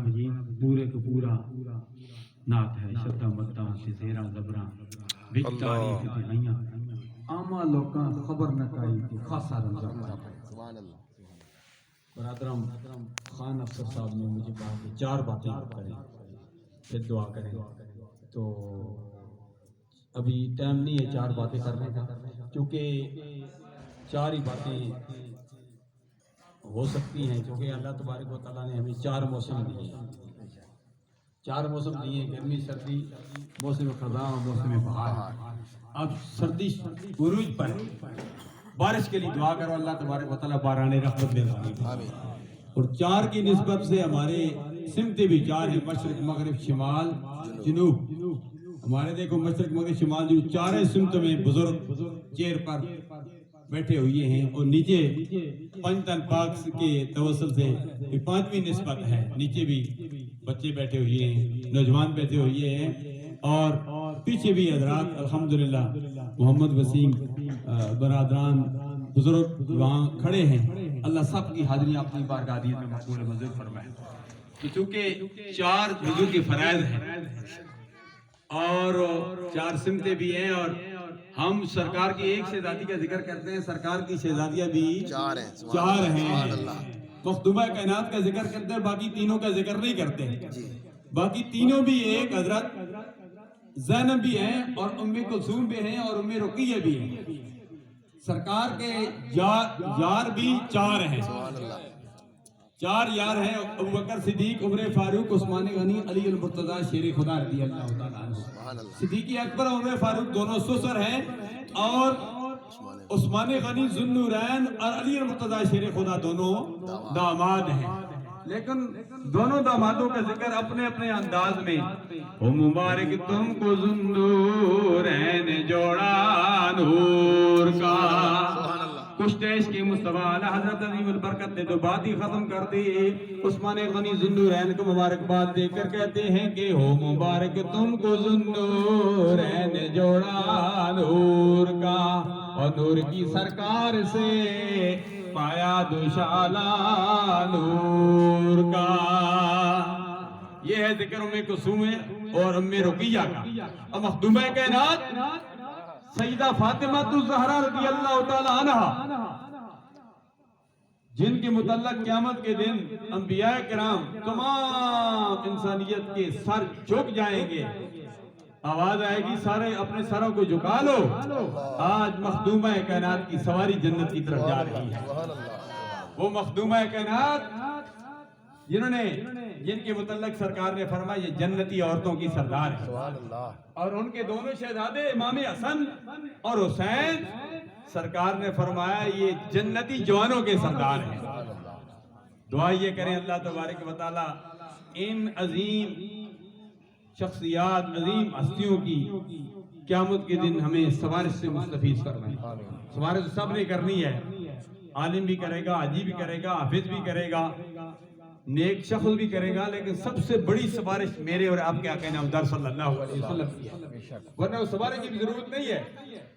مجید پورے کو پورا نعت ہے شدہ مدہ سے زیرہ زبرہ بکتاری سے دہائیاں آما لوکاں خبر نہ کائی کہ خاصا رمضان سبحان اللہ برادرم خان افسر صاحب نے مجھے کہا کہ 4 باتیں کریں پھر دعا کریں تو ابھی ٹائم نہیں ہے 4 باتیں کرنے کا کیونکہ 4 ہی باتیں ہو سکتی ہیں کیونکہ اللہ تبارک و تعالیٰ نے ہمیں 4 موسم دیے ہیں 4 موسم دیے ہیں گرمی سردی موسم خزاں اور موسم بہار اب سردی عروج پر بارش کے لیے دعا کرو اللہ تبارک و تعالیٰ باران رحمت مہربانی آمین اور 4 کی نسبت سے ہمارے سمتیں بھی 4 ہیں مشرق مغرب شمال جنوب ہمارے دیکھو مشرق مغرب شمال جنوب 4 سمتوں میں بزرگ چیر پر بیٹھے ہوئے ہیں اور نیچے پنجتن پاک کے توسل سے 5ویں نسبت ہے نیچے بھی بچے بیٹھے ہوئے ہیں نوجوان بیٹھے ہوئے ہیں اور پیچھے بھی حضرات الحمدللہ محمد وسیم برادران بزرگ وہاں کھڑے ہیں اللہ سب کی حاضری اپنی بارگاہ میں مقبول منظور فرمائے کیونکہ 4 وضو کے فرائض ہیں اور 4 سمتیں بھی ہیں اور ہم سرکار کی ایک شہزادی کا ذکر کرتے ہیں سرکار کی شہزادیاں بھی 4 ہیں مخدومہ کائنات کا ذکر کرتے ہیں باقی تینوں کا ذکر نہیں کرتے باقی تینوں بھی ایک حضرت زینب بھی ہیں اور ام کلثوم بھی ہیں اور ام رقیہ بھی ہیں سرکار کے یار بھی 4 ہیں 4 یار ہیں ابو بکر صدیق عمر فاروق عثمان غنی علی المرتضی شیر خدا رضی اللہ تعالیٰ عنہ صدیق اکبر اور عمر فاروق دونوں سسر ہیں اور عثمان غنی ذوالنورین اور علی المرتضی شیر خدا دونوں داماد ہیں لیکن دونوں دامادوں کا ذکر اپنے اپنے انداز میں او مبارک تم کو ذوالنورین جوڑا نور کا کشتیش کی مصطفیٰ علی حضرت عظیم البرکت نے تو بات ہی ختم کر دی عثمان غنی ذوالنورین کو مبارکباد دے کر کہتے ہیں کہ ہو مبارک تم کو ذوالنورین جوڑا نور کا اور نور کی سرکار سے پایا دوشالہ نور کا یہ ہے ذکر ام کلثوم اور ام رقیہ کا اور مخدومہ کائنات سیدہ فاطمہ الزہرا رضی اللہ تعالی عنہ جن کے متعلق قیامت کے دن انبیاء کرام تمام انسانیت کے سر جھک جائیں گے آواز آئے گی سارے اپنے سروں کو جھکا لو آج مخدومہ کائنات کی سواری جنت کی طرف جا رہی ہے وہ مخدومہ کائنات جن کے متعلق سرکار نے فرمایا یہ جنتی عورتوں کی سردار ہے اور ان کے دونوں شہزادے امام حسن اور حسین سرکار نے فرمایا یہ جنتی جوانوں کے سردار ہیں دعا یہ کریں اللہ تبارک و تعالی ان عظیم شخصیات عظیم ہستیوں کی قیامت کے دن ہمیں سوارش سے مستفیض فرمائے سوارش سب نے کرنی ہے عالم بھی کرے گا حاجی بھی کرے گا حافظ بھی کرے گا نیک شخص بھی کرے گا لیکن سب سے بڑی سفارش میرے اور آپ کے آقا نامدار صلی اللہ علیہ وسلم کی ہے ورنہ اس سفارش کی بھی ضرورت نہیں ہے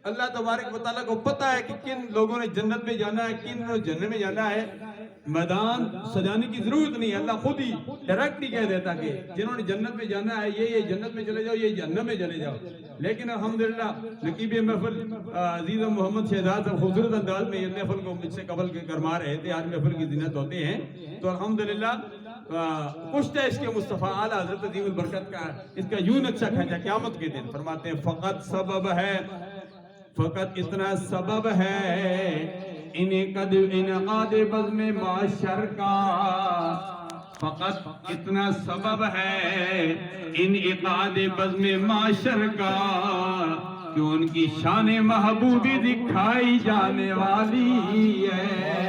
اللہ تبارک و تعالیٰ کو پتہ ہے کہ کن لوگوں نے جنت میں جانا ہے کن نے جنت میں جانا ہے میدان سجانے کی ضرورت نہیں ہے اللہ خود ہی ڈائریکٹ ہی کہہ دیتا کہ جنہوں نے جنت میں جانا ہے یہ جنت میں چلے جاؤ یہ جہنم میں چلے جاؤ لیکن الحمدللہ نقیب محفل عزیز محمد شہزاد خوبصورت انداز میں یہ محفل کو مجھ سے قبل کرما رہے تھے آج محفل کی زینت ہوتے ہیں تو الحمدللہ پشت ہے اس کے مصطفیٰ اعلیٰ حضرت عظیم البرکت کا اس کا یوں نقشہ کھینچا قیامت کے دن فرماتے ہیں فقط سبب ہے فقط اتنا سبب ہے انعقاد بزم معاشر کا فقط اتنا سبب ہے انعقاد بزم معاشر کا کہ ان کی شان محبوبی دکھائی جانے والی ہے